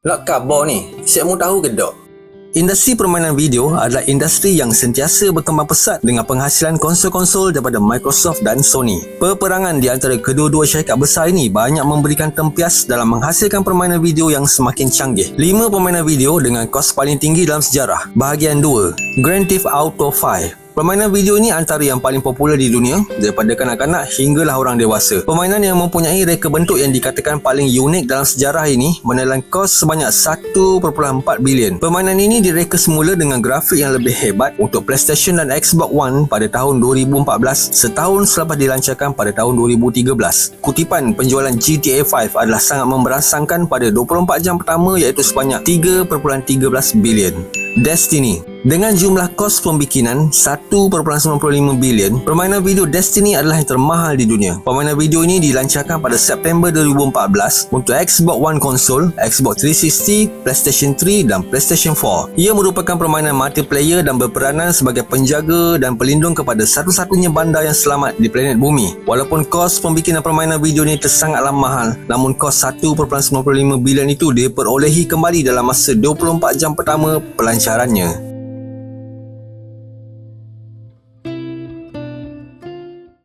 Lak khabar ni, siap mu tahu ke tak? Industri permainan video adalah industri yang sentiasa berkembang pesat dengan penghasilan konsol-konsol daripada Microsoft dan Sony. Peperangan di antara kedua-dua syarikat besar ini banyak memberikan tempias dalam menghasilkan permainan video yang semakin canggih. 5 permainan video dengan kos paling tinggi dalam sejarah. Bahagian 2, Grand Theft Auto 5. Permainan video ini antara yang paling popular di dunia daripada kanak-kanak hinggalah orang dewasa. Permainan yang mempunyai reka bentuk yang dikatakan paling unik dalam sejarah ini menelan kos sebanyak 1.4 bilion. Permainan ini direka semula dengan grafik yang lebih hebat untuk PlayStation dan Xbox One pada tahun 2014, setahun selepas dilancarkan pada tahun 2013. Kutipan penjualan GTA 5 adalah sangat memberangsangkan pada 24 jam pertama iaitu sebanyak 3.13 bilion. Destiny. Dengan jumlah kos pembikinan 1.95 bilion, permainan video Destiny adalah yang termahal di dunia. Permainan video ini dilancarkan pada September 2014 untuk Xbox One konsol, Xbox 360, PlayStation 3 dan PlayStation 4. Ia merupakan permainan multiplayer dan berperanan sebagai penjaga dan pelindung kepada satu-satunya bandar yang selamat di planet bumi. Walaupun kos pembikinan permainan video ini sangatlah mahal, namun kos 1.95 bilion itu diperolehi kembali dalam masa 24 jam pertama pelancarannya.